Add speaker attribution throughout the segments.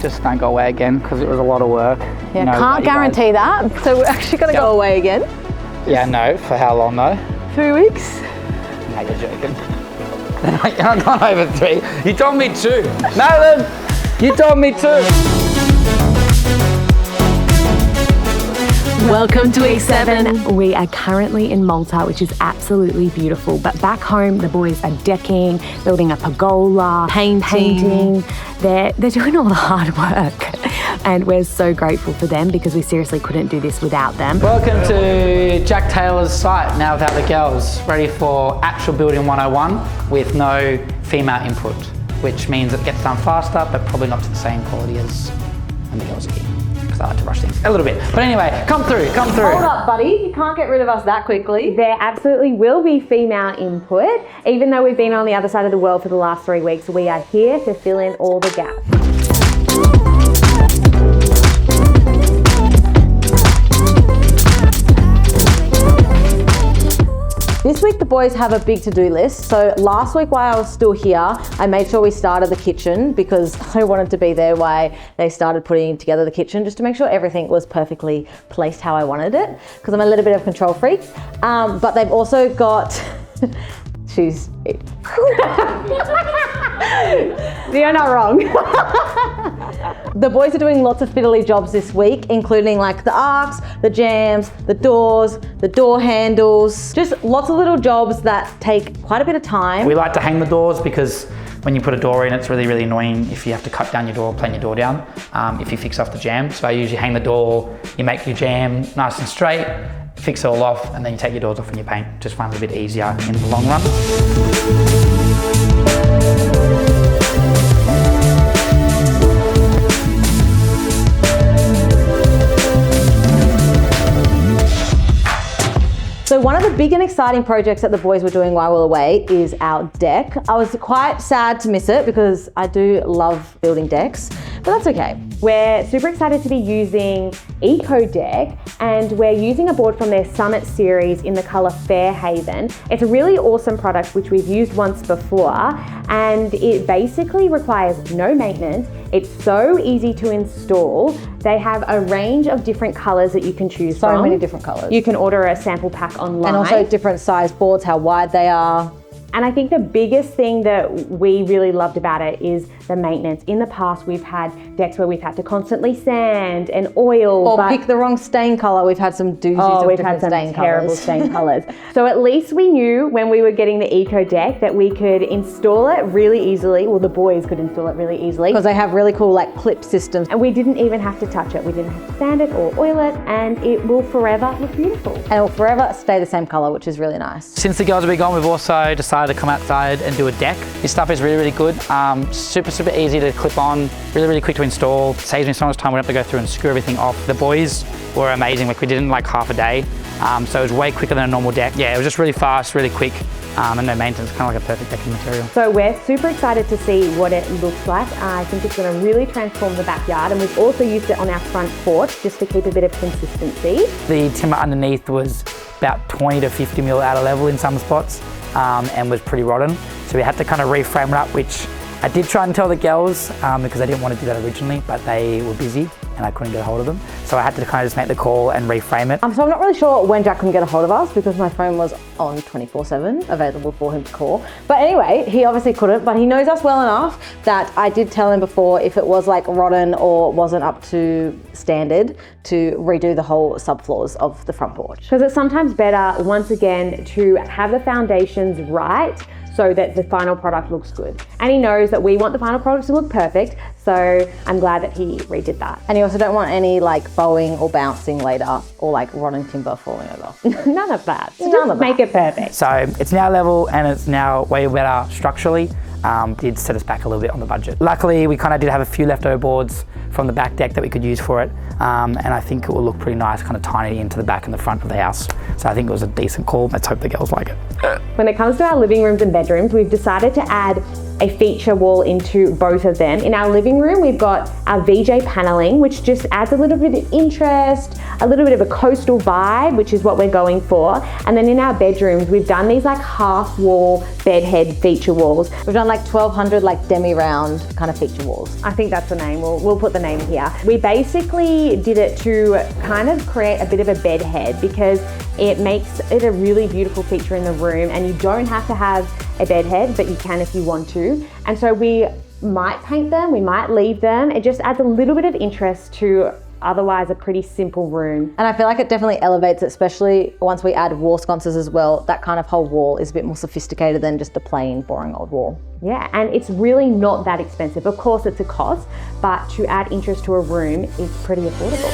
Speaker 1: just don't go away again because it was a lot of work.
Speaker 2: Yeah, you know, can't guarantee that. So we're actually going to go away again.
Speaker 1: Yeah, no. For how long though?
Speaker 2: 3 weeks.
Speaker 1: No, you're joking. I've gone over 3. You told me 2. Nathan, you told me 2.
Speaker 2: Welcome to week 7.
Speaker 3: We are currently in Malta, which is absolutely beautiful. But back home, the boys are decking, building a pergola, painting. They're doing all the hard work. And we're so grateful for them because we seriously couldn't do this without them.
Speaker 1: Welcome to Jack Taylor's site, now without the girls, ready for actual building 101 with no female input, which means it gets done faster, but probably not to the same quality as when the girls are here. I like to rush things a little bit. But anyway, come through.
Speaker 2: Hold up, buddy. You can't get rid of us that quickly.
Speaker 3: There absolutely will be female input. Even though we've been on the other side of the world for the last 3 weeks, we are here to fill in all the gaps.
Speaker 2: This week the boys have a big to-do list. So last week while I was still here, I made sure we started the kitchen because I wanted to be there while they started putting together the kitchen, just to make sure everything was perfectly placed how I wanted it, because I'm a little bit of a control freak. But they've also got shoes. You're not wrong. The boys are doing lots of fiddly jobs this week, including like the arcs, the jambs, the doors, the door handles, just lots of little jobs that take quite a bit of time.
Speaker 1: We like to hang the doors because when you put a door in, it's really, really annoying if you have to cut down your door, plane your door down, if you fix off the jamb. So I usually hang the door, you make your jamb nice and straight, fix it all off, and then you take your doors off and you paint. Just find it a bit easier in the long run.
Speaker 2: So one of the big and exciting projects that the boys were doing while we were away is our deck. I was quite sad to miss it because I do love building decks, but that's okay.
Speaker 3: We're super excited to be using EKODECK, and we're using a board from their Summit series in the color Fairhaven. It's a really awesome product which we've used once before, and it basically requires no maintenance. It's so easy to install. They have a range of different colors that you can choose from.
Speaker 2: So many different colors.
Speaker 3: You can order a sample pack online.
Speaker 2: And also different size boards, how wide they are.
Speaker 3: And I think the biggest thing that we really loved about it is the maintenance. In the past, we've had decks where we've had to constantly sand and oil.
Speaker 2: Or pick the wrong stain color. We've had some doozies of different stain colors.
Speaker 3: Terrible stain colors. So at least we knew when we were getting the EKODECK that we could install it really easily. Well, the boys could install it really easily.
Speaker 2: Because they have really cool like clip systems.
Speaker 3: And we didn't even have to touch it. We didn't have to sand it or oil it, and it will forever look beautiful.
Speaker 2: And it will forever stay the same color, which is really nice.
Speaker 1: Since the girls have been gone, we've also decided to come outside and do a deck. This stuff is really, really good. Super easy to clip on, really quick to install. Saves me so much time. We don't have to go through and screw everything off. The boys were amazing. Like we did it in like half a day. So it was way quicker than a normal deck. Yeah, it was just really fast, really quick, and no maintenance, kind of like a perfect decking material.
Speaker 3: So we're super excited to see what it looks like. I think it's going to really transform the backyard, and we've also used it on our front porch just to keep a bit of consistency.
Speaker 1: The timber underneath was about 20 to 50 mil out of level in some spots, and was pretty rotten. So we had to kind of reframe it up, which I did try and tell the girls because I didn't want to do that originally, but they were busy and I couldn't get a hold of them. So I had to kind of just make the call and reframe it.
Speaker 2: So I'm not really sure when Jack couldn't get a hold of us because my phone was on 24/7, available for him to call. But anyway, he obviously couldn't, but he knows us well enough that I did tell him before if it was like rotten or wasn't up to standard to redo the whole subfloors of the front porch.
Speaker 3: Because it's sometimes better, once again, to have the foundations right so that the final product looks good. And he knows that we want the final product to look perfect, so I'm glad that he redid that.
Speaker 2: And you also don't want any like bowing or bouncing later or like rotten timber falling over.
Speaker 3: None of that. So just make it perfect.
Speaker 1: So it's now level and it's now way better structurally. Did set us back a little bit on the budget. Luckily, we kind of did have a few leftover boards from the back deck that we could use for it. And I think it will look pretty nice, kind of tiny into the back and the front of the house. So I think it was a decent call. Let's hope the girls like it.
Speaker 3: When it comes to our living rooms and bedrooms, we've decided to add a feature wall into both of them. In our living room, we've got our VJ paneling, which just adds a little bit of interest, a little bit of a coastal vibe, which is what we're going for. And then in our bedrooms, we've done these like half wall bedhead feature walls.
Speaker 2: We've done like 1200 like demi-round kind of feature walls.
Speaker 3: I think that's the name. We'll put the name here. We basically did it to kind of create a bit of a bed head because it makes it a really beautiful feature in the room, and you don't have to have a bed head, but you can if you want to. And so we might paint them, we might leave them. It just adds a little bit of interest to otherwise a pretty simple room.
Speaker 2: And I feel like it definitely elevates it, especially once we add wall sconces as well. That kind of whole wall is a bit more sophisticated than just a plain, boring old wall.
Speaker 3: Yeah, and it's really not that expensive. Of course, it's a cost, but to add interest to a room is pretty affordable.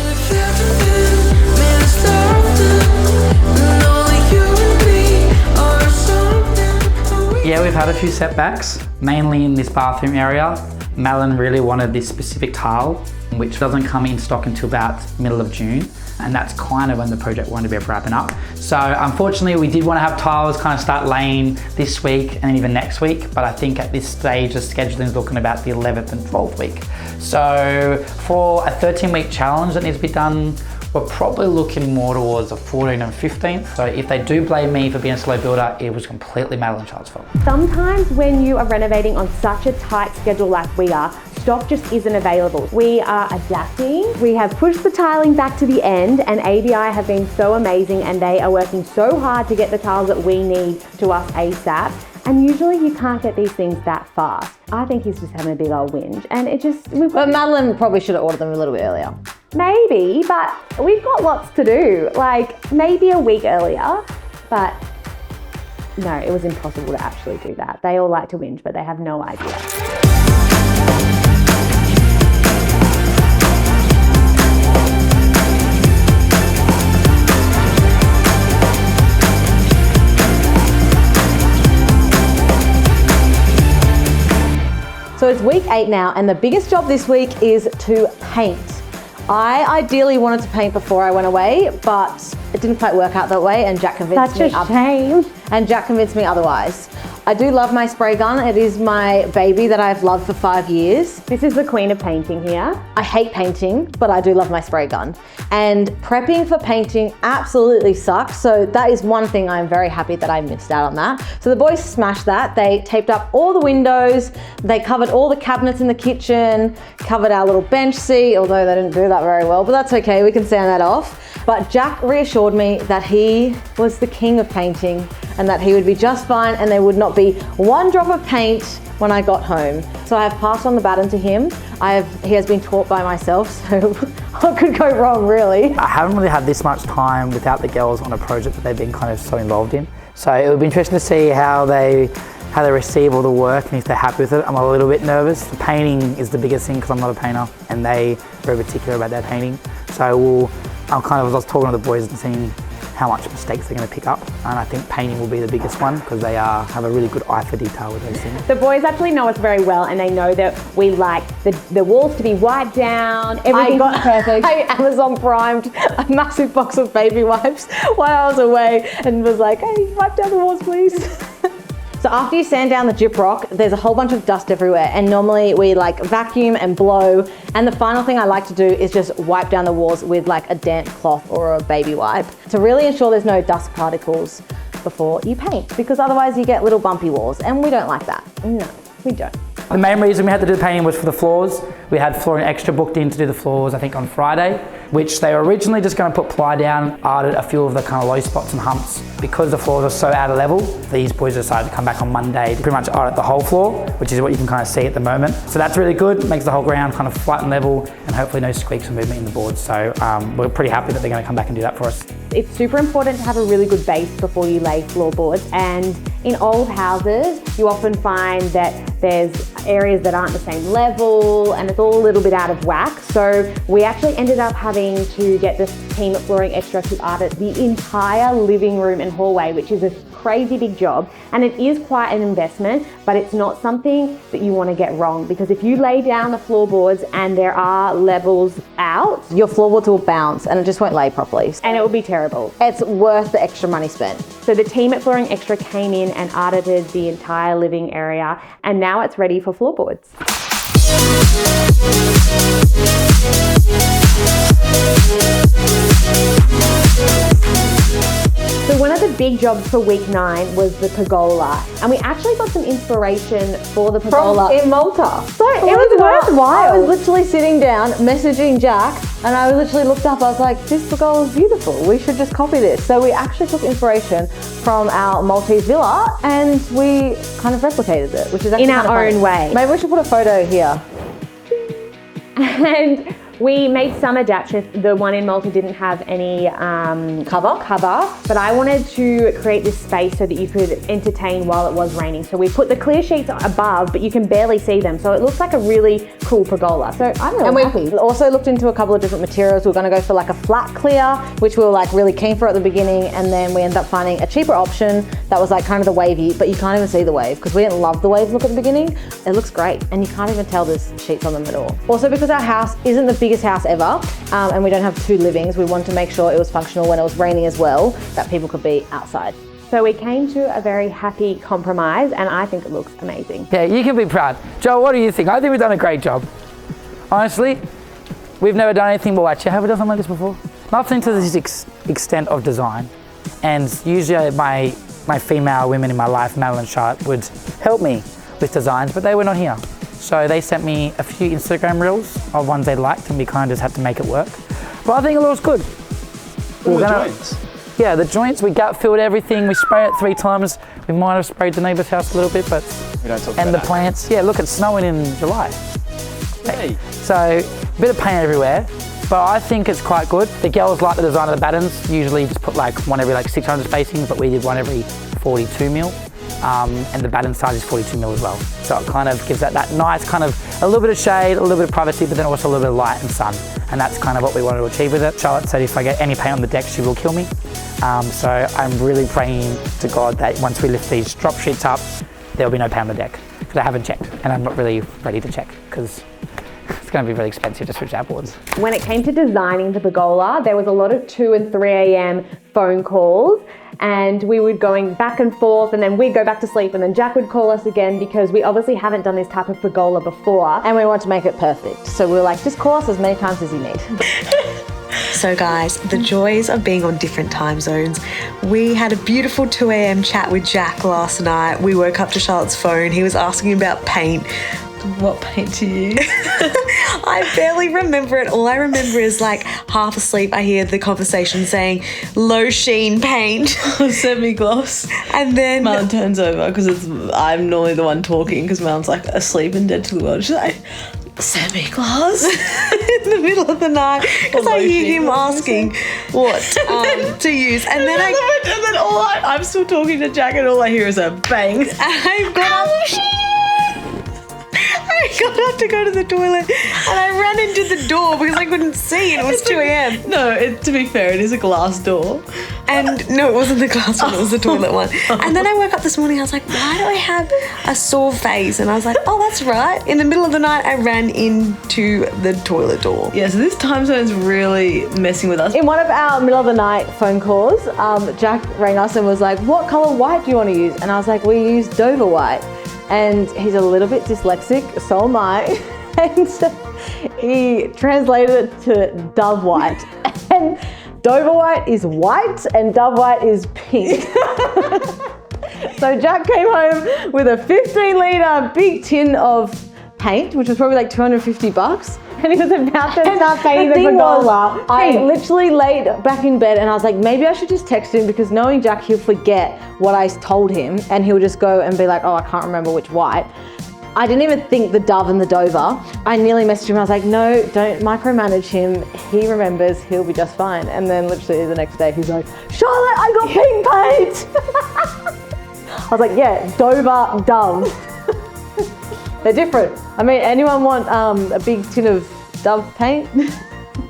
Speaker 1: Yeah, we've had a few setbacks, mainly in this bathroom area. Madeline really wanted this specific tile, which doesn't come in stock until about middle of June. And that's kind of when the project wanted to be wrapping up. So unfortunately, we did want to have tiles kind of start laying this week and even next week. But I think at this stage, the scheduling is looking about the 11th and 12th week. So for a 13-week challenge that needs to be done, we're probably looking more towards the 14th and 15th. So if they do blame me for being a slow builder, it was completely Madeline Child's fault.
Speaker 3: Sometimes when you are renovating on such a tight schedule like we are, stock just isn't available. We are adapting. We have pushed the tiling back to the end, and ABI have been so amazing, and they are working so hard to get the tiles that we need to us ASAP. And usually you can't get these things that fast. I think he's just having a big old whinge, and it just...
Speaker 2: But Madeline probably should have ordered them a little bit earlier.
Speaker 3: Maybe, but we've got lots to do. Like maybe a week earlier, but no, it was impossible to actually do that. They all like to whinge, but they have no idea.
Speaker 2: So it's week 8 now, and the biggest job this week is to paint. I ideally wanted to paint before I went away, but it didn't quite work out that way, and Jack convinced me.
Speaker 3: Such a shame.
Speaker 2: And Jack convinced me otherwise. I do love my spray gun. It is my baby that I've loved for 5 years.
Speaker 3: This is the queen of painting here.
Speaker 2: I hate painting, but I do love my spray gun. And prepping for painting absolutely sucks. So that is one thing I'm very happy that I missed out on that. So the boys smashed that. They taped up all the windows. They covered all the cabinets in the kitchen, covered our little bench seat, although they didn't do that very well, but that's okay. We can sand that off. But Jack reassured me that he was the king of painting and that he would be just fine and there would not be one drop of paint when I got home. So I have passed on the baton to him. He has been taught by myself, so what could go wrong really?
Speaker 1: I haven't really had this much time without the girls on a project that they've been kind of so involved in. So it would be interesting to see how they receive all the work and if they're happy with it. I'm a little bit nervous. The painting is the biggest thing because I'm not a painter and they are very particular about their painting. So I was talking to the boys and seeing how much mistakes they're going to pick up, and I think painting will be the biggest one because they have a really good eye for detail with those things.
Speaker 3: The boys actually know us very well, and they know that we like the walls to be wiped down, everything's perfect.
Speaker 2: I Amazon primed a massive box of baby wipes while I was away and was like, hey, wipe down the walls please. So after you sand down the gyprock, there's a whole bunch of dust everywhere, and normally we like vacuum and blow, and the final thing I like to do is just wipe down the walls with like a damp cloth or a baby wipe to really ensure there's no dust particles before you paint, because otherwise you get little bumpy walls, and we don't like that.
Speaker 3: No, we don't.
Speaker 1: The main reason we had to do the painting was for the floors. We had Flooring Extra booked in to do the floors, I think on Friday, which they were originally just going to put ply down, added a few of the kind of low spots and humps. Because the floors are so out of level, these boys decided to come back on Monday to pretty much audit the whole floor, which is what you can kind of see at the moment. So that's really good, makes the whole ground kind of flat and level, and hopefully no squeaks or movement in the boards. So we're pretty happy that they're going to come back and do that for us.
Speaker 3: It's super important to have a really good base before you lay floorboards, and in old houses you often find that there's areas that aren't the same level and it's all a little bit out of whack. So we actually ended up having to get this team at Flooring Extra to audit the entire living room and hallway, which is a crazy big job, and it is quite an investment, but it's not something that you want to get wrong, because if you lay down the floorboards and there are levels out,
Speaker 2: Your floorboards will bounce and it just won't lay properly.
Speaker 3: and it will be terrible.
Speaker 2: It's worth the extra money spent.
Speaker 3: So the team at Flooring Extra came in and audited the entire living area, and now it's ready for floorboards. So one of the big jobs for week 9 was the pergola, and we actually got some inspiration for the pergola
Speaker 2: In Malta.
Speaker 3: So it was worthwhile.
Speaker 2: I was literally sitting down, messaging Jack, and I literally looked up, I was like, this pergola is beautiful. We should just copy this. So we actually took inspiration from our Maltese villa and we kind of replicated it, which is actually
Speaker 3: In our
Speaker 2: kind of
Speaker 3: own way.
Speaker 2: Maybe we should put a photo here.
Speaker 3: And we made some adaptations. The one in Malta didn't have any cover, but I wanted to create this space so that you could entertain while it was raining. So we put the clear sheets above, but you can barely see them. So it looks like a really cool pergola. So I'm really happy.
Speaker 2: We also looked into a couple of different materials. We were going to go for like a flat clear, which we were like really keen for at the beginning, and then we ended up finding a cheaper option that was like kind of the wavy, but you can't even see the wave because we didn't love the wave look at the beginning. It looks great, and you can't even tell there's sheets on them at all. Also, because our house isn't the biggest house ever, and we don't have 2 livings, we wanted to make sure it was functional when it was raining as well, that people could be outside.
Speaker 3: So we came to a very happy compromise, and I think it looks amazing.
Speaker 1: Yeah, you can be proud. Joe, what do you think? I think we've done a great job. Honestly, we've never done anything, well actually, have we done something like this before? Nothing to this extent of design. And usually my female women in my life, Mel and Charlotte, would help me with designs, but they were not here. So they sent me a few Instagram reels of ones they liked, and we kind of just had to make it work. But I think it looks good.
Speaker 4: Joints?
Speaker 1: Yeah, the joints, we gut filled everything. We sprayed it 3 times. We might have sprayed the neighbour's house a little bit, but
Speaker 4: We don't talk
Speaker 1: and
Speaker 4: about
Speaker 1: the plants. Yeah, look, it's snowing in July.
Speaker 4: Hey.
Speaker 1: So a bit of paint everywhere, but I think it's quite good. The girls like the design of the battens. Usually just put like one every like 600 spacings, but we did one every 42 mil. And the batten size is 42 mil as well. So it kind of gives that nice kind of a little bit of shade, a little bit of privacy, but then also a little bit of light and sun. And that's kind of what we wanted to achieve with it. Charlotte said if I get any paint on the deck, she will kill me. So I'm really praying to God that once we lift these drop sheets up, there'll be no paint on the deck. Because I haven't checked, and I'm not really ready to check because it's going to be really expensive to switch out boards.
Speaker 3: When it came to designing the pergola, there was a lot of 2 and 3 a.m. phone calls, and we would going back and forth, and then we'd go back to sleep, and then Jack would call us again because we obviously haven't done this type of pergola before.
Speaker 2: And we want to make it perfect. So we were like, just call us as many times as you need.
Speaker 5: So guys, the joys of being on different time zones. We had a beautiful 2 a.m. chat with Jack last night. We woke up to Charlotte's phone. He was asking about paint. What paint to use? I barely remember it. All I remember is like half asleep, I hear the conversation saying low sheen paint.
Speaker 6: Semi-gloss.
Speaker 5: And then
Speaker 6: Mel turns over because I'm normally the one talking because Mel's like asleep and dead to the world. She's like, semi-gloss?
Speaker 5: in the middle of the night because I hear him asking what to use. And then
Speaker 6: I'm still talking to Jack and all I hear is a bang.
Speaker 5: I got up to go to the toilet and I ran into the door because I couldn't see and it was 2 a.m.
Speaker 6: No, to be fair, it is a glass door.
Speaker 5: And no, it wasn't the glass one, it was the toilet one. And then I woke up this morning, I was like, why do I have a sore face? And I was like, oh, that's right. In the middle of the night, I ran into the toilet door.
Speaker 6: Yeah, so this time zone's really messing with us.
Speaker 2: In one of our middle of the night phone calls, Jack rang us and was like, what colour white do you want to use? And I was like, we use Dover white. And he's a little bit dyslexic, so am I. And so he translated it to Dove white. And Dover white is white and Dove white is pink. So Jack came home with a 15-litre big tin of paint, which was probably like $250.
Speaker 3: And he was about to start painting the pergola.
Speaker 2: I literally laid back in bed and I was like, maybe I should just text him because knowing Jack, he'll forget what I told him and he'll just go and be like, oh, I can't remember which white. I didn't even think the Dove and the Dover. I nearly messaged him. I was like, no, don't micromanage him. He remembers, he'll be just fine. And then literally the next day, he's like, Charlotte, I got pink paint. I was like, yeah, Dover, Dove. They're different. I mean, anyone want a big tin of Dove paint?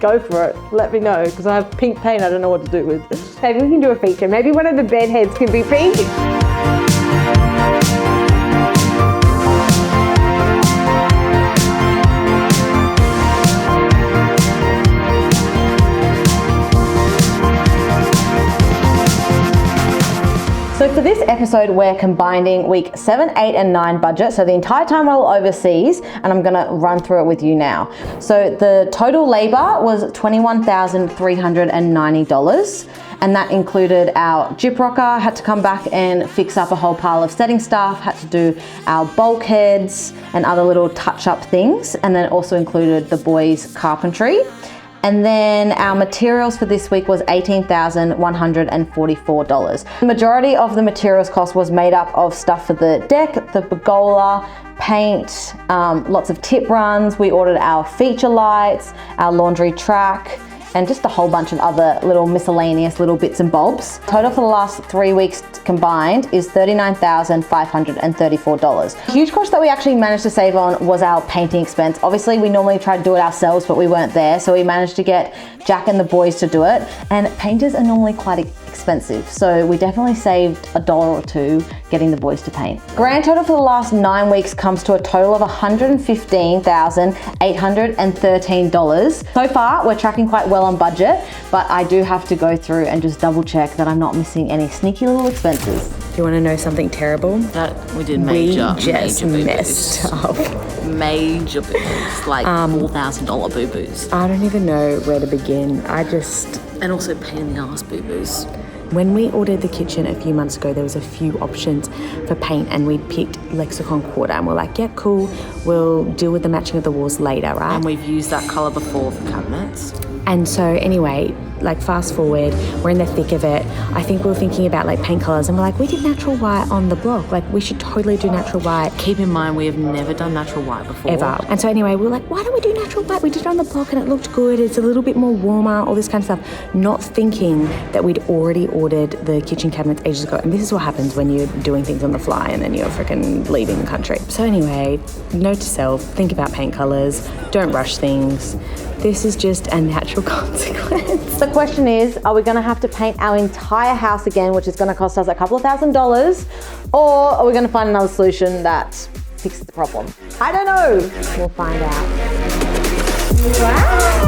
Speaker 2: Go for it. Let me know, because I have pink paint I don't know what to do with.
Speaker 3: Maybe we can do a feature. Maybe one of the bed heads can be pink.
Speaker 2: So for this episode, we're combining week 7, 8, and 9 budget. So the entire time while overseas, and I'm gonna run through it with you now. So the total labor was $21,390. And that included our gyp rocker, had to come back and fix up a whole pile of setting stuff, had to do our bulkheads and other little touch-up things. And then it also included the boys' carpentry. And then our materials for this week was $18,144. The majority of the materials cost was made up of stuff for the deck, the pergola, paint, lots of tip runs. We ordered our feature lights, our laundry track, and just a whole bunch of other little miscellaneous little bits and bobs. Total for the last 3 weeks combined is $39,534. A huge cost that we actually managed to save on was our painting expense. Obviously, we normally try to do it ourselves, but we weren't there, so we managed to get Jack and the boys to do it. And painters are normally quite expensive, so we definitely saved $1 or $2 getting the boys to paint. Grand total for the last 9 weeks comes to a total of $115,813. So far, we're tracking quite well on budget, but I do have to go through and just double check that I'm not missing any sneaky little expenses.
Speaker 7: Do you want to know something terrible?
Speaker 6: That we did major,
Speaker 7: We just
Speaker 6: major
Speaker 7: messed up.
Speaker 6: Major boo-boos, like $4,000 boo-boos.
Speaker 7: I don't even know where to begin.
Speaker 6: And also pain in the ass boo-boos.
Speaker 7: When we ordered the kitchen a few months ago, there was a few options for paint and we picked Lexicon Quarter and we're like, yeah, cool, we'll deal with the matching of the walls later, right?
Speaker 6: And we've used that colour before for cabinets.
Speaker 7: And so anyway, like fast forward, we're in the thick of it. I think we're thinking about like paint colours and we're like, we did natural white on the block. Like we should totally do natural white.
Speaker 6: Keep in mind, we have never done natural white before.
Speaker 7: Ever. And so anyway, we were like, why don't we do natural white? We did it on the block and it looked good. It's a little bit more warmer, all this kind of stuff. Not thinking that we'd already ordered the kitchen cabinets ages ago. And this is what happens when you're doing things on the fly and then you're freaking leaving the country. So anyway, note to self, think about paint colours. Don't rush things. This is just a natural consequence.
Speaker 2: The question is, are we gonna have to paint our entire house again, which is gonna cost us a couple of $1,000s, or are we gonna find another solution that fixes the problem? I don't know. We'll find out.
Speaker 6: Wow!